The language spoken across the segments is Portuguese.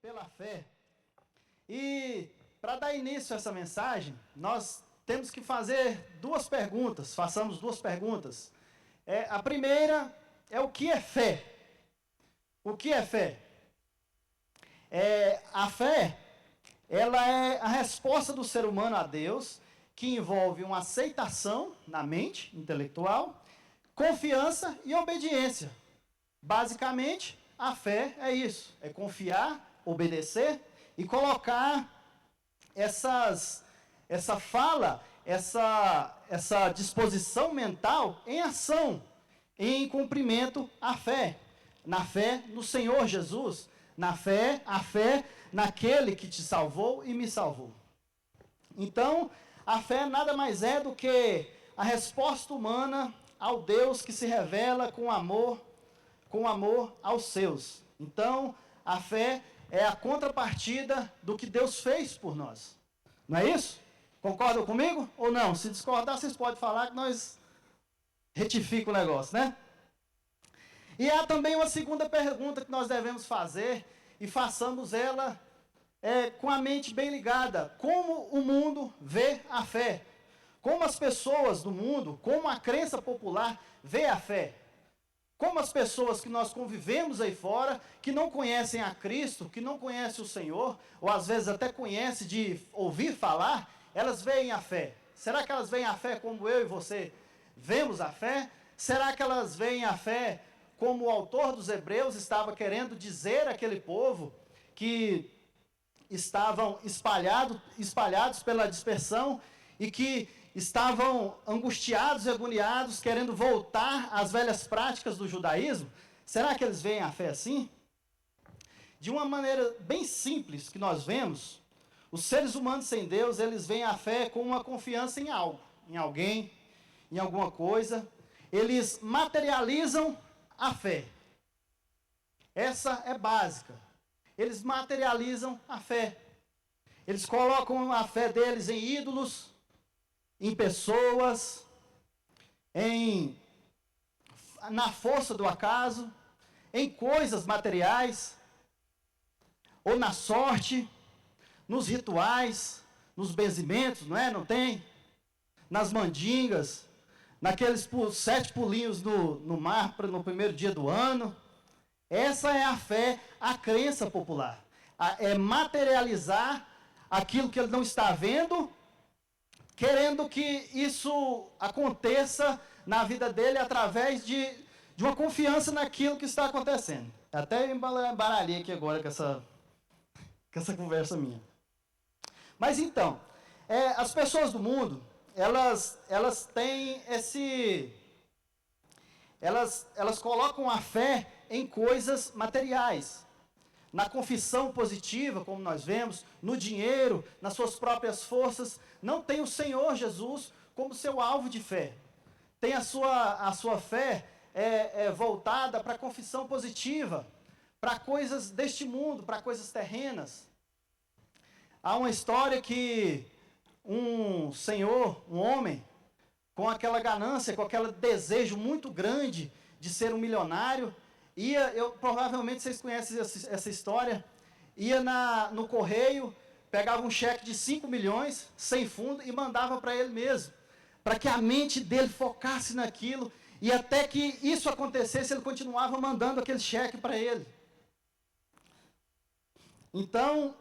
pela fé. E para dar início a essa mensagem, nós temos que fazer duas perguntas. Façamos duas perguntas. A primeira é o que é fé? O que é fé? A fé, ela é a resposta do ser humano a Deus, que envolve uma aceitação na mente intelectual, confiança e obediência. Basicamente, a fé é isso, é confiar, obedecer e colocar essa fala, essa disposição mental em ação, em cumprimento à fé. Na fé no Senhor Jesus, a fé naquele que te salvou e me salvou. Então, a fé nada mais é do que a resposta humana ao Deus que se revela com amor aos seus. Então, a fé é a contrapartida do que Deus fez por nós. Não é isso? Concordam comigo ou não? Se discordar, vocês podem falar que nós retificamos o negócio, né? E há também uma segunda pergunta que nós devemos fazer, e façamos ela com a mente bem ligada. Como o mundo vê a fé? Como as pessoas do mundo, como a crença popular vê a fé? Como as pessoas que nós convivemos aí fora, que não conhecem a Cristo, que não conhecem o Senhor, ou às vezes até conhecem de ouvir falar, elas veem a fé. Será que elas veem a fé como eu e você vemos a fé? Será que elas veem a fé como o autor dos Hebreus estava querendo dizer àquele povo que estavam espalhados pela dispersão e que estavam angustiados e agoniados, querendo voltar às velhas práticas do judaísmo? Será que eles veem a fé assim? De uma maneira bem simples que nós vemos, os seres humanos sem Deus, eles veem a fé com uma confiança em algo, em alguém, em alguma coisa. Eles materializam a fé. Essa é básica. Eles materializam a fé. Eles colocam a fé deles em ídolos, em pessoas, na força do acaso, em coisas materiais, ou na sorte, nos rituais, nos benzimentos, não é? Não tem? Nas mandingas, naqueles 7 pulinhos no mar no primeiro dia do ano. Essa é a fé, a crença popular. É materializar aquilo que ele não está vendo, querendo que isso aconteça na vida dele através de uma confiança naquilo que está acontecendo. Até embaralhei aqui agora com essa conversa minha. Mas então, as pessoas do mundo, elas têm elas colocam a fé em coisas materiais. Na confissão positiva, como nós vemos, no dinheiro, nas suas próprias forças. Não tem o Senhor Jesus como seu alvo de fé. Tem a sua fé voltada para a confissão positiva, para coisas deste mundo, para coisas terrenas. Há uma história que um senhor, um homem, com aquela ganância, com aquele desejo muito grande de ser um milionário, provavelmente vocês conhecem essa história, ia no correio, pegava um cheque de 5 milhões, sem fundo, e mandava para ele mesmo, para que a mente dele focasse naquilo, e até que isso acontecesse, ele continuava mandando aquele cheque para ele. Então,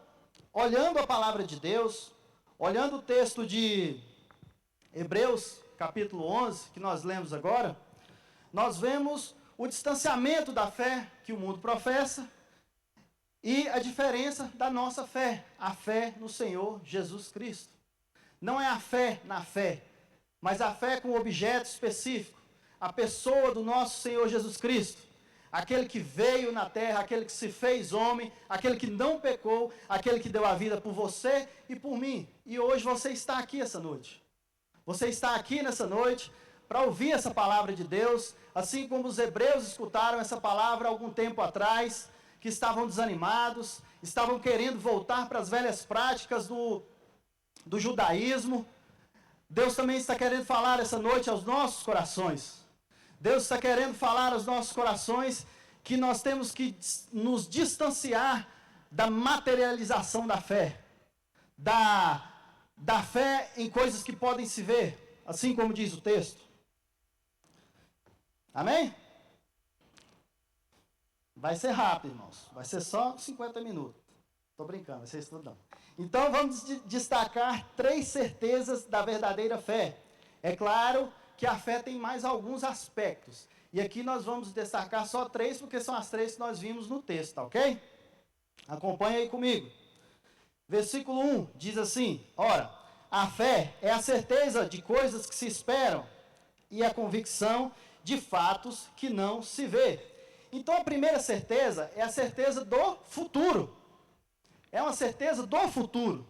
olhando a palavra de Deus, olhando o texto de Hebreus, capítulo 11, que nós lemos agora, nós vemos o distanciamento da fé que o mundo professa e a diferença da nossa fé, a fé no Senhor Jesus Cristo. Não é a fé na fé, mas a fé com um objeto específico, a pessoa do nosso Senhor Jesus Cristo, aquele que veio na terra, aquele que se fez homem, aquele que não pecou, aquele que deu a vida por você e por mim. E hoje você está aqui essa noite. Você está aqui nessa noite para ouvir essa palavra de Deus, assim como os hebreus escutaram essa palavra há algum tempo atrás, que estavam desanimados, estavam querendo voltar para as velhas práticas do judaísmo. Deus também está querendo falar essa noite aos nossos corações. Deus está querendo falar aos nossos corações que nós temos que nos distanciar da materialização da fé, da fé em coisas que podem se ver, assim como diz o texto. Amém? Vai ser rápido, irmãos. Vai ser só 50 minutos. Estou brincando, vai ser estudando. Então, vamos destacar 3 certezas da verdadeira fé. É claro que a fé tem mais alguns aspectos. E aqui nós vamos destacar só 3, porque são as 3 que nós vimos no texto, tá ok? Acompanha aí comigo. Versículo 1 diz assim: ora, a fé é a certeza de coisas que se esperam e a convicção de fatos que não se vê. Então, a primeira certeza é a certeza do futuro. É uma certeza do futuro.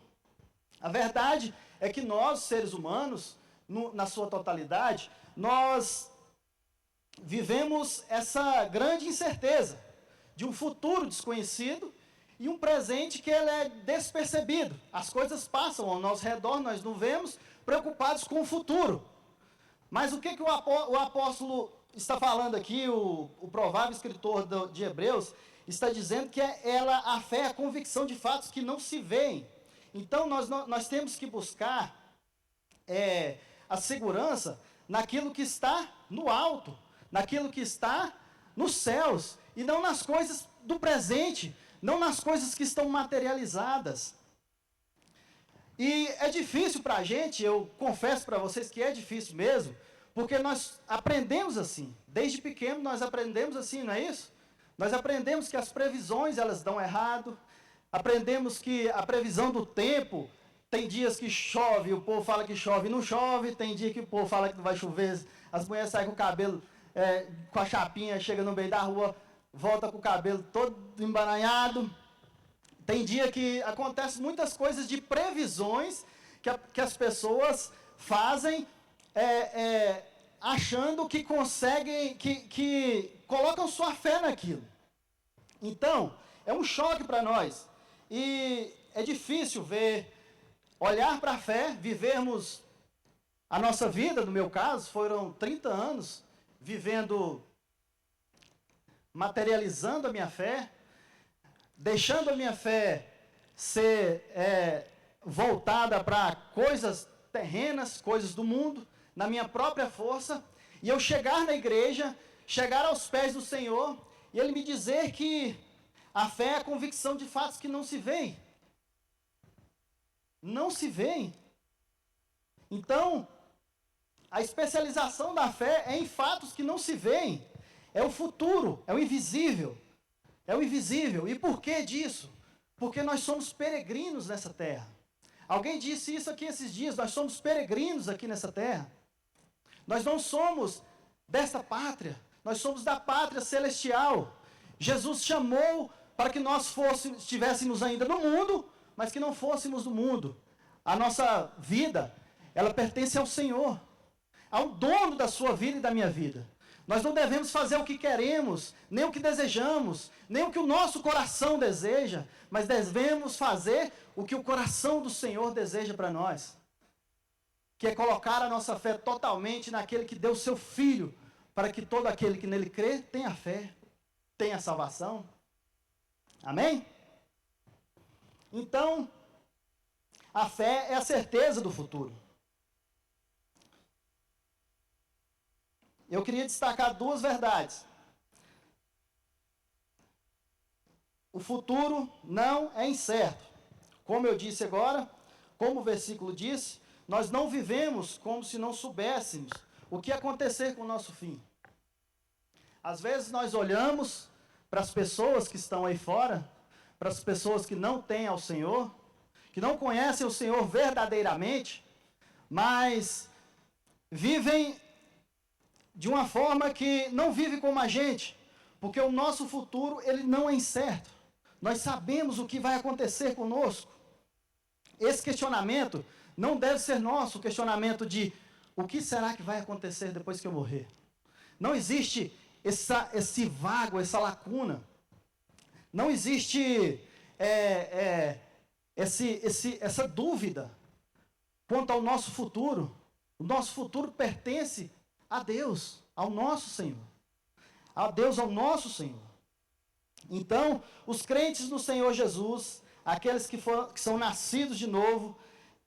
A verdade é que nós, seres humanos, na sua totalidade, nós vivemos essa grande incerteza de um futuro desconhecido e um presente que ele é despercebido. As coisas passam ao nosso redor, nós não vemos, preocupados com o futuro. Mas o que o apóstolo está falando aqui, o provável escritor de Hebreus, está dizendo que a fé é a convicção de fatos que não se veem. Então, nós temos que buscar a segurança naquilo que está no alto, naquilo que está nos céus, e não nas coisas do presente, não nas coisas que estão materializadas. E é difícil para a gente, eu confesso para vocês que é difícil mesmo, porque nós aprendemos assim, desde pequeno nós aprendemos assim, não é isso? Nós aprendemos que as previsões elas dão errado, aprendemos que a previsão do tempo, tem dias que chove, o povo fala que chove e não chove, tem dia que o povo fala que não vai chover, as mulheres saem com o cabelo, com a chapinha, chega no meio da rua, volta com o cabelo todo embaranhado. Tem dia que acontecem muitas coisas de previsões que as pessoas fazem achando que conseguem, que colocam sua fé naquilo. Então, é um choque para nós. E é difícil olhar para a fé, vivermos a nossa vida, no meu caso, foram 30 anos vivendo, materializando a minha fé, deixando a minha fé ser voltada para coisas terrenas, coisas do mundo, na minha própria força, e eu chegar na igreja, chegar aos pés do Senhor, e Ele me dizer que a fé é a convicção de fatos que não se veem. Não se veem. Então, a especialização da fé é em fatos que não se veem. É o futuro, é o invisível. É o invisível. E por que disso? Porque nós somos peregrinos nessa terra. Alguém disse isso aqui esses dias, nós somos peregrinos aqui nessa terra. Nós não somos desta pátria, nós somos da pátria celestial. Jesus chamou para que nós estivéssemos ainda no mundo, mas que não fôssemos do mundo. A nossa vida, ela pertence ao Senhor, ao dono da sua vida e da minha vida. Nós não devemos fazer o que queremos, nem o que desejamos, nem o que o nosso coração deseja, mas devemos fazer o que o coração do Senhor deseja para nós, que é colocar a nossa fé totalmente naquele que deu o seu Filho, para que todo aquele que nele crê tenha fé, tenha salvação. Amém? Então, a fé é a certeza do futuro. Eu queria destacar 2 verdades. O futuro não é incerto. Como eu disse agora, como o versículo disse, nós não vivemos como se não soubéssemos o que acontecer com o nosso fim. Às vezes nós olhamos para as pessoas que estão aí fora, para as pessoas que não têm ao Senhor, que não conhecem o Senhor verdadeiramente, mas vivem de uma forma que não vive como a gente, porque o nosso futuro, ele não é incerto. Nós sabemos o que vai acontecer conosco. Esse questionamento não deve ser nosso, o questionamento de o que será que vai acontecer depois que eu morrer. Não existe esse vago, essa lacuna. Não existe essa dúvida quanto ao nosso futuro. O nosso futuro pertence a Deus, ao nosso Senhor. A Deus, ao nosso Senhor. Então, os crentes no Senhor Jesus, aqueles que são nascidos de novo,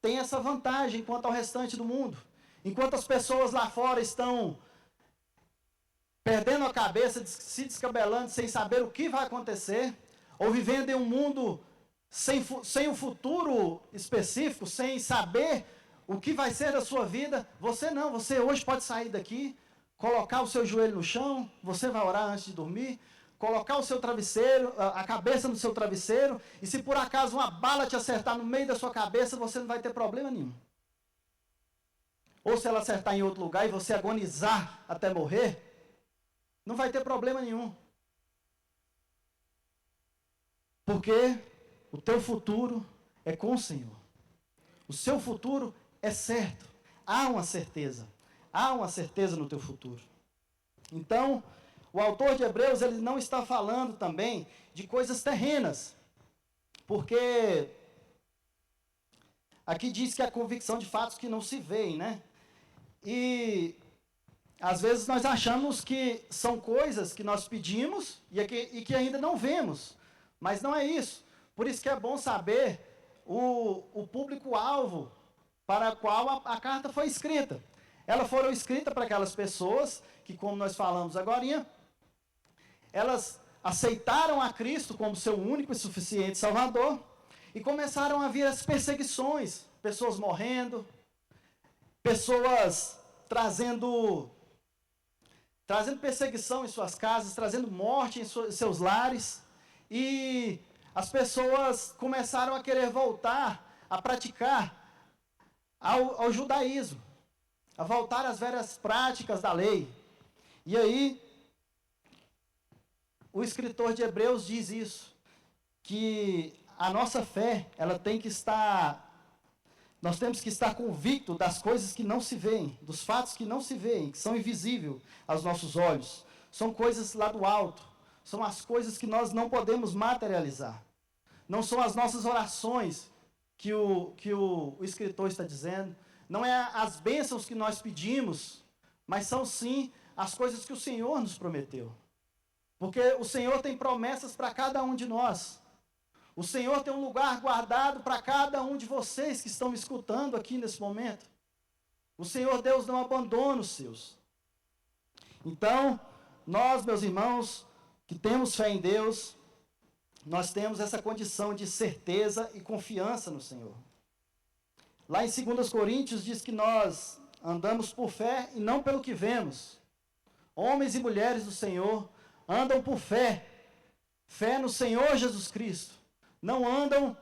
têm essa vantagem quanto ao restante do mundo. Enquanto as pessoas lá fora estão perdendo a cabeça, se descabelando, sem saber o que vai acontecer, ou vivendo em um mundo sem um futuro específico, sem saber o que vai ser da sua vida, você não, você hoje pode sair daqui, colocar o seu joelho no chão, você vai orar antes de dormir, colocar o seu travesseiro, a cabeça no seu travesseiro, e se por acaso uma bala te acertar no meio da sua cabeça, você não vai ter problema nenhum. Ou se ela acertar em outro lugar e você agonizar até morrer, não vai ter problema nenhum. Porque o teu futuro é com o Senhor. O seu futuro é certo. Há uma certeza no teu futuro. Então, o autor de Hebreus, ele não está falando também de coisas terrenas. Porque aqui diz que a convicção de fatos que não se veem, né? E às vezes nós achamos que são coisas que nós pedimos e que ainda não vemos. Mas não é isso. Por isso que é bom saber o público-alvo para o qual a carta foi escrita. Elas foram escritas para aquelas pessoas que, como nós falamos agora, elas aceitaram a Cristo como seu único e suficiente Salvador e começaram a vir as perseguições, pessoas morrendo, pessoas trazendo perseguição em suas casas, trazendo morte em seus lares, e as pessoas começaram a querer voltar a praticar ao judaísmo, a voltar às velhas práticas da lei. E aí, o escritor de Hebreus diz isso, que a nossa fé, nós temos que estar convictos das coisas que não se veem, dos fatos que não se veem, que são invisíveis aos nossos olhos. São coisas lá do alto, são as coisas que nós não podemos materializar. Não são as nossas orações que o escritor está dizendo, não é as bênçãos que nós pedimos, mas são sim as coisas que o Senhor nos prometeu. Porque o Senhor tem promessas para cada um de nós. O Senhor tem um lugar guardado para cada um de vocês que estão me escutando aqui nesse momento. O Senhor Deus não abandona os seus. Então, nós, meus irmãos, que temos fé em Deus, nós temos essa condição de certeza e confiança no Senhor. Lá em 2 Coríntios diz que nós andamos por fé e não pelo que vemos. Homens e mulheres do Senhor andam por fé. Fé no Senhor Jesus Cristo. Não andam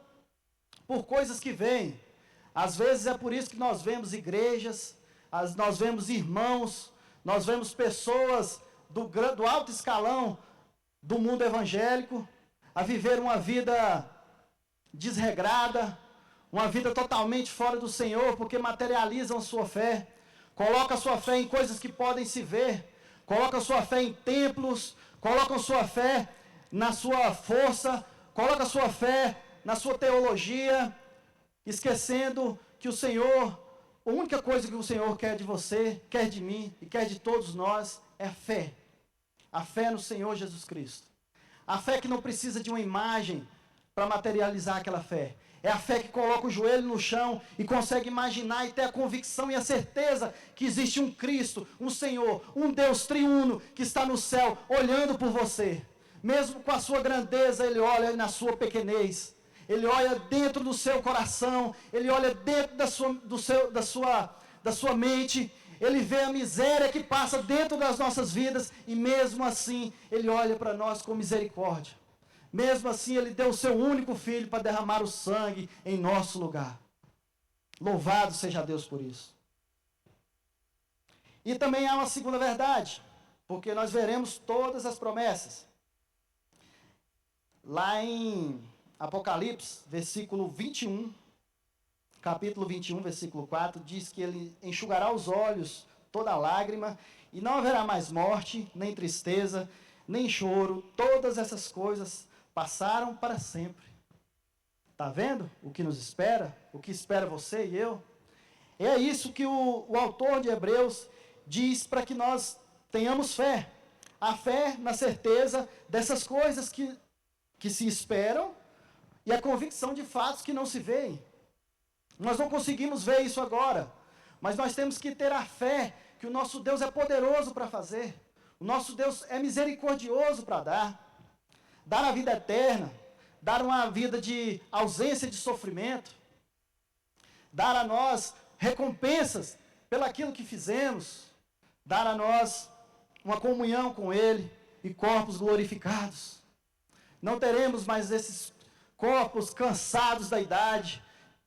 por coisas que veem. Às vezes é por isso que nós vemos igrejas, nós vemos irmãos, nós vemos pessoas do alto escalão do mundo evangélico a viver uma vida desregrada, uma vida totalmente fora do Senhor, porque materializam sua fé, colocam sua fé em coisas que podem se ver, colocam sua fé em templos, colocam sua fé na sua força, coloca a sua fé na sua teologia, esquecendo que o Senhor, a única coisa que o Senhor quer de você, quer de mim e quer de todos nós é fé. A fé no Senhor Jesus Cristo. A fé que não precisa de uma imagem para materializar aquela fé. É a fé que coloca o joelho no chão e consegue imaginar e ter a convicção e a certeza que existe um Cristo, um Senhor, um Deus triuno que está no céu olhando por você. Mesmo com a sua grandeza, Ele olha na sua pequenez. Ele olha dentro do seu coração. Ele olha dentro da sua mente. Ele vê a miséria que passa dentro das nossas vidas. E mesmo assim, Ele olha para nós com misericórdia. Mesmo assim, Ele deu o seu único filho para derramar o sangue em nosso lugar. Louvado seja Deus por isso. E também há uma segunda verdade. Porque nós veremos todas as promessas. Lá em Apocalipse, capítulo 21, versículo 4, diz que Ele enxugará os olhos toda lágrima, e não haverá mais morte, nem tristeza, nem choro, todas essas coisas passaram para sempre. Está vendo o que nos espera? O que espera você e eu? É isso que o autor de Hebreus diz para que nós tenhamos fé. A fé na certeza dessas coisas que que se esperam e a convicção de fatos que não se veem. Nós não conseguimos ver isso agora, mas nós temos que ter a fé que o nosso Deus é poderoso para fazer. O nosso Deus é misericordioso para dar a vida eterna, dar uma vida de ausência de sofrimento, dar a nós recompensas pelaquilo que fizemos, dar a nós uma comunhão com Ele e corpos glorificados. Não teremos mais esses corpos cansados da idade,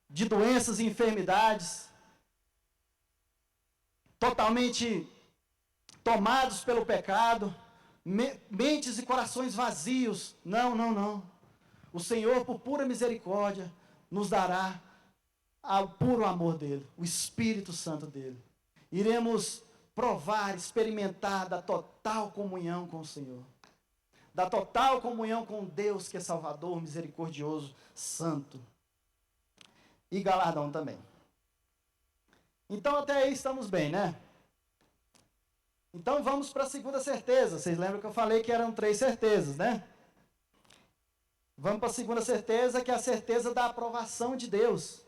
de doenças e enfermidades, totalmente tomados pelo pecado, mentes e corações vazios. Não, não, não. O Senhor, por pura misericórdia, nos dará o puro amor dEle, o Espírito Santo dEle. Iremos provar, experimentar da total comunhão com o Senhor, da total comunhão com Deus que é Salvador, misericordioso, santo e galardão também. Então até aí estamos bem, né? Então vamos para a segunda certeza. Vocês lembram que eu falei que eram 3 certezas, né? Vamos para a segunda certeza, que é a certeza da aprovação de Deus.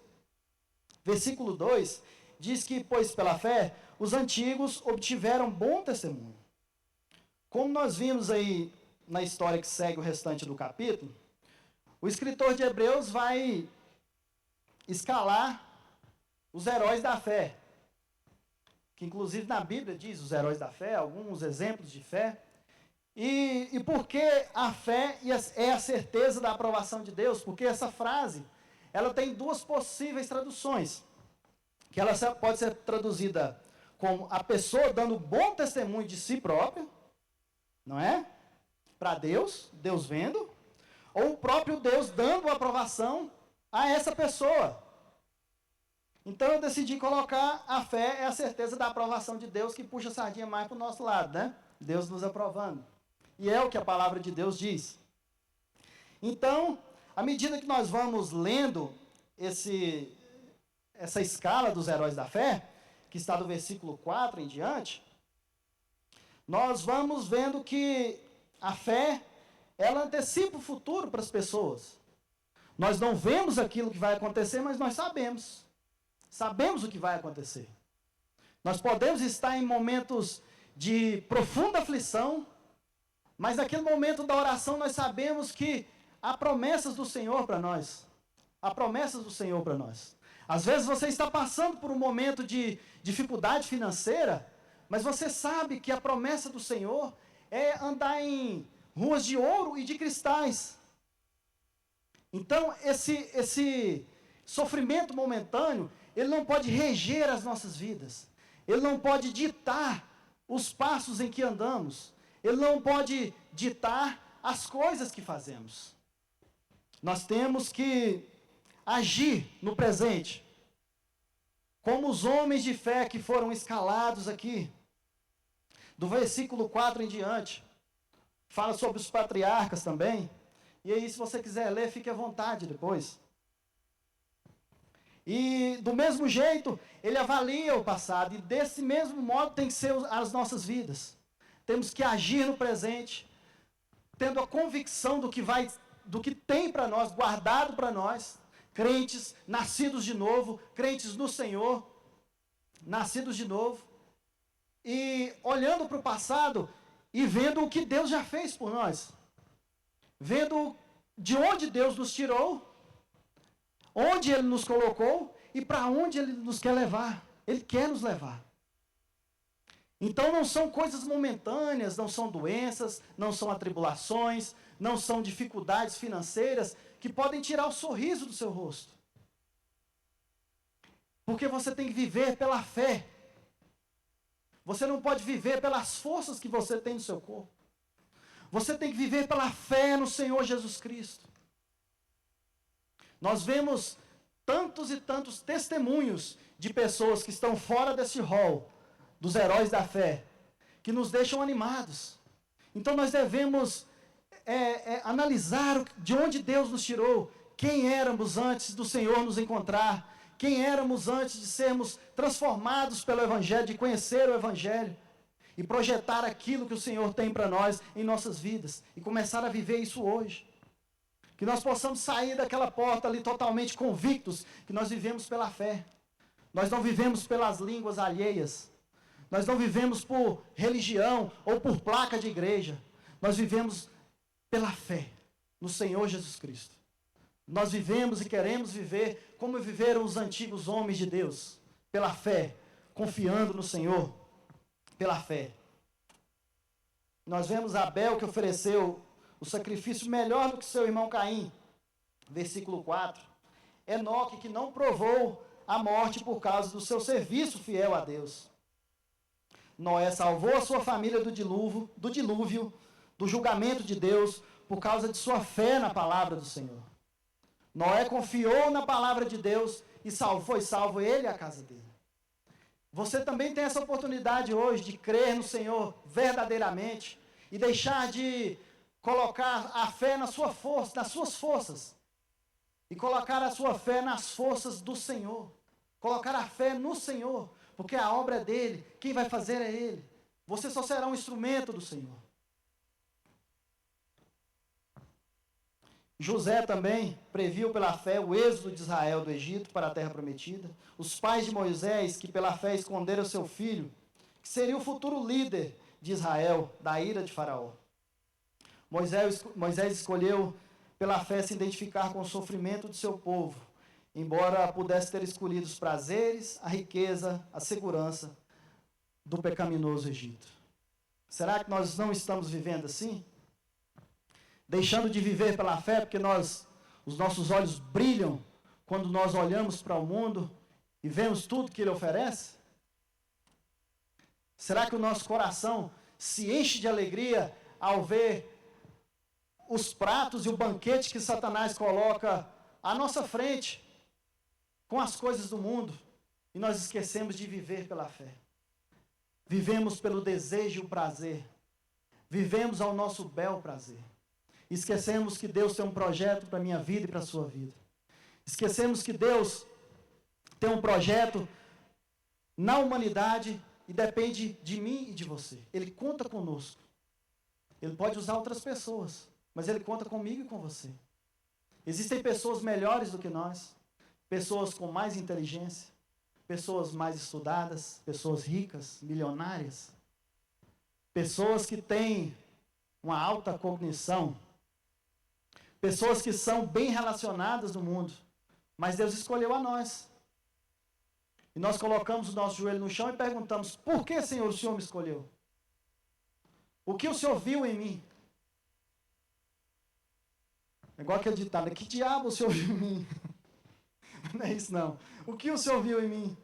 Versículo 2 diz que, pois pela fé, os antigos obtiveram bom testemunho. Como nós vimos aí na história que segue o restante do capítulo, o escritor de Hebreus vai escalar os heróis da fé, que inclusive na Bíblia diz os heróis da fé, alguns exemplos de fé. E por que a fé é a certeza da aprovação de Deus? Porque essa frase, ela tem 2 possíveis traduções, que ela pode ser traduzida como a pessoa dando bom testemunho de si própria, não é? Para Deus, Deus vendo, ou o próprio Deus dando aprovação a essa pessoa. Então eu decidi colocar a fé é a certeza da aprovação de Deus, que puxa a sardinha mais para o nosso lado, né? Deus nos aprovando. E é o que a palavra de Deus diz. Então, à medida que nós vamos lendo essa escala dos heróis da fé, que está do versículo 4 em diante, nós vamos vendo que a fé, ela antecipa o futuro para as pessoas. Nós não vemos aquilo que vai acontecer, mas nós sabemos. Sabemos o que vai acontecer. Nós podemos estar em momentos de profunda aflição, mas naquele momento da oração nós sabemos que há promessas do Senhor para nós. Há promessas do Senhor para nós. Às vezes você está passando por um momento de dificuldade financeira, mas você sabe que a promessa do Senhor é andar em ruas de ouro e de cristais. Então, esse sofrimento momentâneo, ele não pode reger as nossas vidas. Ele não pode ditar os passos em que andamos. Ele não pode ditar as coisas que fazemos. Nós temos que agir no presente, como os homens de fé que foram escalados aqui. Do versículo 4 em diante, fala sobre os patriarcas também. E aí, se você quiser ler, fique à vontade depois. E do mesmo jeito, ele avalia o passado. E desse mesmo modo tem que ser as nossas vidas. Temos que agir no presente, tendo a convicção do que tem para nós, guardado para nós, crentes, nascidos de novo, crentes no Senhor, nascidos de novo, e olhando para o passado e vendo o que Deus já fez por nós, vendo de onde Deus nos tirou, onde Ele nos colocou e para onde Ele nos quer levar. Ele quer nos levar. Então não são coisas momentâneas, não são doenças, não são atribulações, não são dificuldades financeiras que podem tirar o sorriso do seu rosto. Porque você tem que viver pela fé. Você não pode viver pelas forças que você tem no seu corpo. Você tem que viver pela fé no Senhor Jesus Cristo. Nós vemos tantos e tantos testemunhos de pessoas que estão fora desse rol dos heróis da fé, que nos deixam animados. Então nós devemos analisar de onde Deus nos tirou, quem éramos antes do Senhor nos encontrar, quem éramos antes de sermos transformados pelo Evangelho, de conhecer o Evangelho, e projetar aquilo que o Senhor tem para nós em nossas vidas, e começar a viver isso hoje. Que nós possamos sair daquela porta ali totalmente convictos que nós vivemos pela fé. Nós não vivemos pelas línguas alheias. Nós não vivemos por religião ou por placa de igreja. Nós vivemos pela fé no Senhor Jesus Cristo. Nós vivemos e queremos viver como viveram os antigos homens de Deus. Pela fé, confiando no Senhor. Pela fé. Nós vemos Abel que ofereceu o sacrifício melhor do que seu irmão Caim. Versículo 4. Enoque que não provou a morte por causa do seu serviço fiel a Deus. Noé salvou a sua família do dilúvio, do julgamento de Deus, por causa de sua fé na palavra do Senhor. Noé confiou na palavra de Deus e foi salvo ele e a casa dele. Você também tem essa oportunidade hoje de crer no Senhor verdadeiramente e deixar de colocar a fé na sua força, nas suas forças, e colocar a sua fé nas forças do Senhor. Colocar a fé no Senhor, porque a obra é dele, quem vai fazer é ele. Você só será um instrumento do Senhor. José também previu pela fé o êxodo de Israel do Egito para a terra prometida. Os pais de Moisés, que pela fé esconderam seu filho, que seria o futuro líder de Israel, da ira de Faraó. Moisés escolheu pela fé se identificar com o sofrimento de seu povo, embora pudesse ter escolhido os prazeres, a riqueza, a segurança do pecaminoso Egito. Será que nós não estamos vivendo assim? Deixando de viver pela fé, porque os nossos olhos brilham quando nós olhamos para o mundo e vemos tudo que ele oferece? Será que o nosso coração se enche de alegria ao ver os pratos e o banquete que Satanás coloca à nossa frente com as coisas do mundo e nós esquecemos de viver pela fé? Vivemos pelo desejo e o prazer. Vivemos ao nosso bel prazer. Esquecemos que Deus tem um projeto para a minha vida e para a sua vida. Esquecemos que Deus tem um projeto na humanidade e depende de mim e de você. Ele conta conosco. Ele pode usar outras pessoas, mas Ele conta comigo e com você. Existem pessoas melhores do que nós, pessoas com mais inteligência, pessoas mais estudadas, pessoas ricas, milionárias, pessoas que têm uma alta cognição, pessoas que são bem relacionadas no mundo, mas Deus escolheu a nós. E nós colocamos o nosso joelho no chão e perguntamos: por que, Senhor, o Senhor me escolheu? O que o Senhor viu em mim? É igual aquele ditado: que diabo o Senhor viu em mim? Não é isso não. O que o Senhor viu em mim?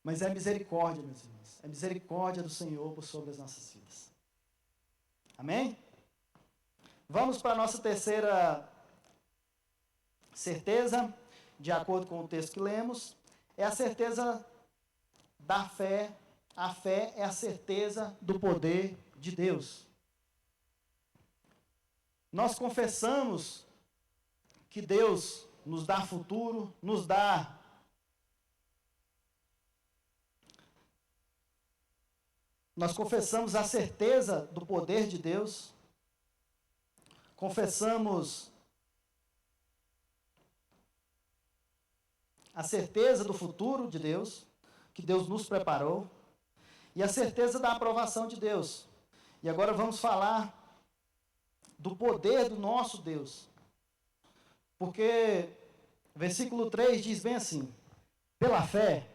Mas é misericórdia, meus irmãos. É misericórdia do Senhor por sobre as nossas vidas. Amém? Vamos para a nossa terceira certeza, de acordo com o texto que lemos. É a certeza da fé. A fé é a certeza do poder de Deus. Nós confessamos que Deus nos dá futuro, nos dá nós confessamos a certeza do poder de Deus, confessamos a certeza do futuro de Deus, que Deus nos preparou, e a certeza da aprovação de Deus. E agora vamos falar do poder do nosso Deus. Porque versículo 3 diz bem assim: pela fé,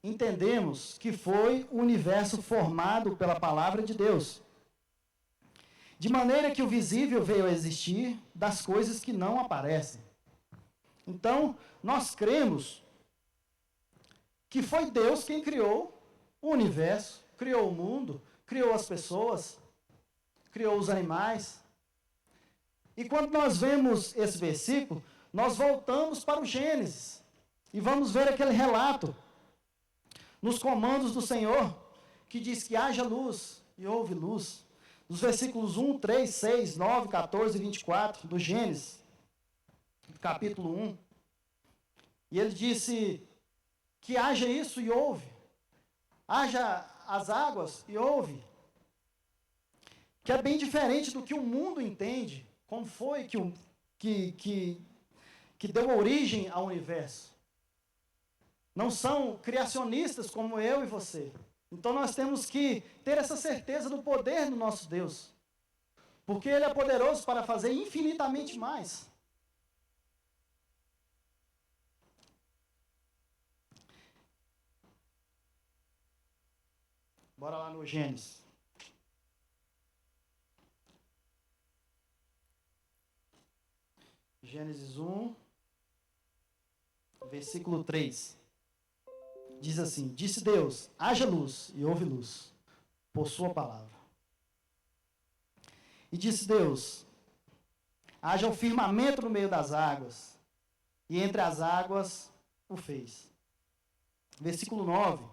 entendemos que foi o universo formado pela palavra de Deus, de maneira que o visível veio a existir das coisas que não aparecem. Então, nós cremos que foi Deus quem criou o universo, criou o mundo, criou as pessoas, criou os animais. E quando nós vemos esse versículo, nós voltamos para o Gênesis e vamos ver aquele relato nos comandos do Senhor, que diz que haja luz e houve luz. Nos versículos 1, 3, 6, 9, 14 e 24 do Gênesis, capítulo 1. E ele disse que haja isso e houve. Haja as águas e houve. que é bem diferente do que o mundo entende, como foi que deu origem ao universo. Não são criacionistas como eu e você. Então nós temos que ter essa certeza do poder do nosso Deus. Porque Ele é poderoso para fazer infinitamente mais. Bora lá no Gênesis. Gênesis 1, versículo 3. Diz assim: Disse Deus, haja luz, e houve luz, por sua palavra. E disse Deus, haja o firmamento no meio das águas, e entre as águas o fez. Versículo 9.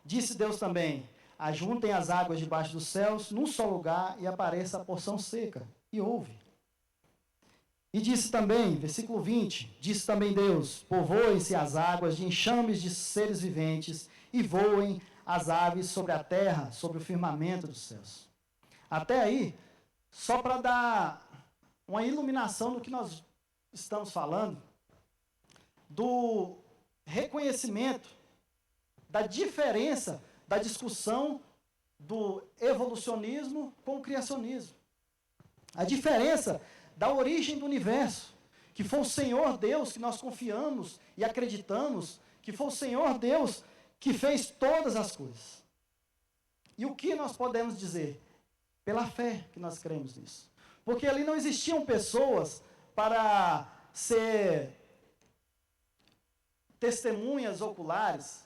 Disse Deus também, ajuntem as águas debaixo dos céus num só lugar, e apareça a porção seca. E houve. E disse também, versículo 20, disse também Deus, povoem-se as águas de enxames de seres viventes, e voem as aves sobre a terra, sobre o firmamento dos céus. Até aí, só para dar uma iluminação do que nós estamos falando, do reconhecimento, da diferença da discussão do evolucionismo com o criacionismo. A diferença da origem do universo, que foi o Senhor Deus que nós confiamos e acreditamos, que foi o Senhor Deus que fez todas as coisas. E o que nós podemos dizer? Pela fé que nós cremos nisso. Porque ali não existiam pessoas para ser testemunhas oculares,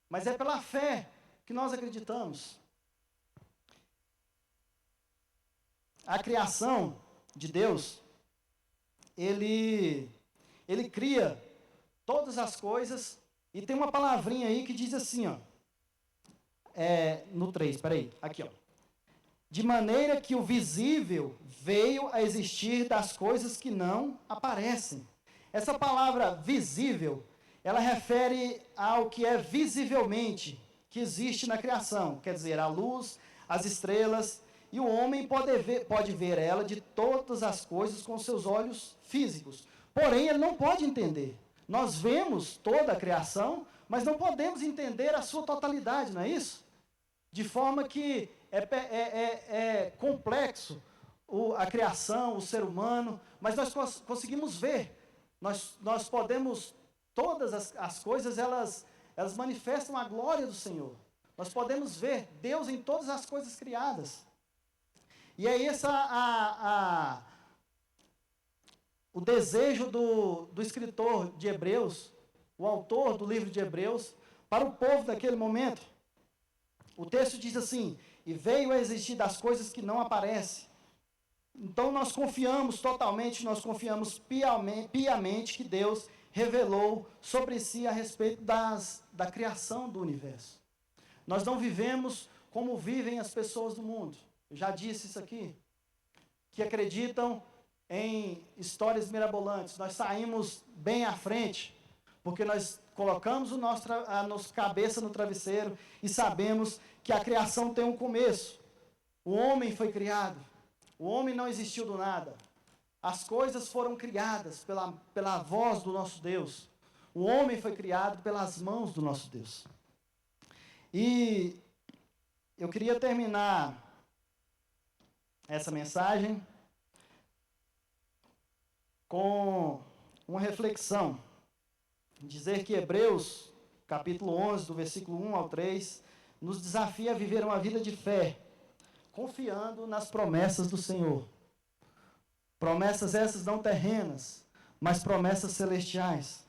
mas é pela fé que nós acreditamos. A criação de Deus, ele cria todas as coisas, e tem uma palavrinha aí que diz assim, ó, no 3, aqui, ó. De maneira que o visível veio a existir das coisas que não aparecem. Essa palavra visível, ela refere ao que é visivelmente, que existe na criação, quer dizer, a luz, as estrelas, e o homem pode ver ela de todas as coisas com seus olhos físicos. Porém, ele não pode entender. Nós vemos toda a criação, mas não podemos entender a sua totalidade, não é isso? De forma que é complexo a criação, o ser humano, mas nós conseguimos ver. Nós podemos, todas as coisas, elas manifestam a glória do Senhor. Nós podemos ver Deus em todas as coisas criadas. E é esse o desejo do escritor de Hebreus, o autor do livro de Hebreus, para o povo daquele momento. O texto diz assim, e veio a existir das coisas que não aparecem. Então nós confiamos totalmente, nós confiamos piamente que Deus revelou sobre si a respeito da criação do universo. Nós não vivemos como vivem as pessoas do mundo. Eu já disse isso aqui, que acreditam em histórias mirabolantes. Nós saímos bem à frente, porque nós colocamos a nossa cabeça no travesseiro e sabemos que a criação tem um começo. O homem foi criado. O homem não existiu do nada. As coisas foram criadas pela voz do nosso Deus. O homem foi criado pelas mãos do nosso Deus. E eu queria terminar essa mensagem com uma reflexão. Dizer que Hebreus, capítulo 11, do versículo 1 ao 3, nos desafia a viver uma vida de fé, confiando nas promessas do Senhor. Promessas essas não terrenas, mas promessas celestiais.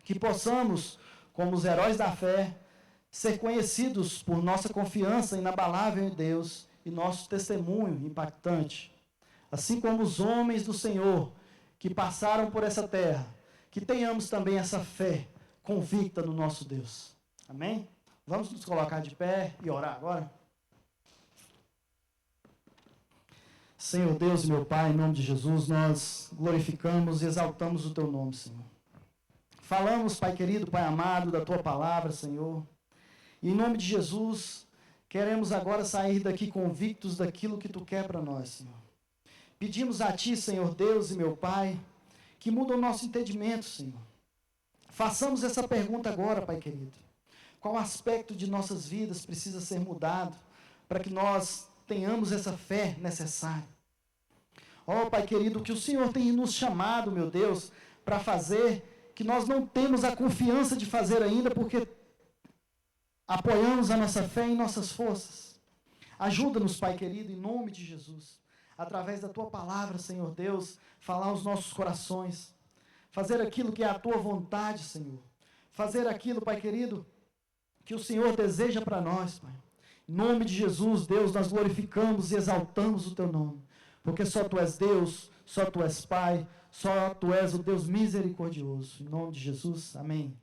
Que possamos, como os heróis da fé, ser conhecidos por nossa confiança inabalável em Deus e nosso testemunho impactante. Assim como os homens do Senhor que passaram por essa terra, que tenhamos também essa fé convicta no nosso Deus. Amém? Vamos nos colocar de pé e orar agora? Senhor Deus e meu Pai, em nome de Jesus, nós glorificamos e exaltamos o Teu nome, Senhor. Falamos, Pai querido, Pai amado, da Tua palavra, Senhor. E em nome de Jesus, Queremos agora sair daqui convictos daquilo que Tu quer para nós, Senhor. Pedimos a Ti, Senhor Deus e meu Pai, que muda o nosso entendimento, Senhor. Façamos essa pergunta agora, Pai querido. Qual aspecto de nossas vidas precisa ser mudado para que nós tenhamos essa fé necessária? Ó, Pai querido, que o Senhor tem nos chamado, meu Deus, para fazer que nós não temos a confiança de fazer ainda, porque apoiamos a nossa fé em nossas forças. Ajuda-nos, Pai querido, em nome de Jesus. Através da Tua palavra, Senhor Deus, falar aos nossos corações. Fazer aquilo que é a Tua vontade, Senhor. Fazer aquilo, Pai querido, que o Senhor deseja para nós, Pai. Em nome de Jesus, Deus, nós glorificamos e exaltamos o Teu nome. Porque só Tu és Deus, só Tu és Pai, só Tu és o Deus misericordioso. Em nome de Jesus, amém.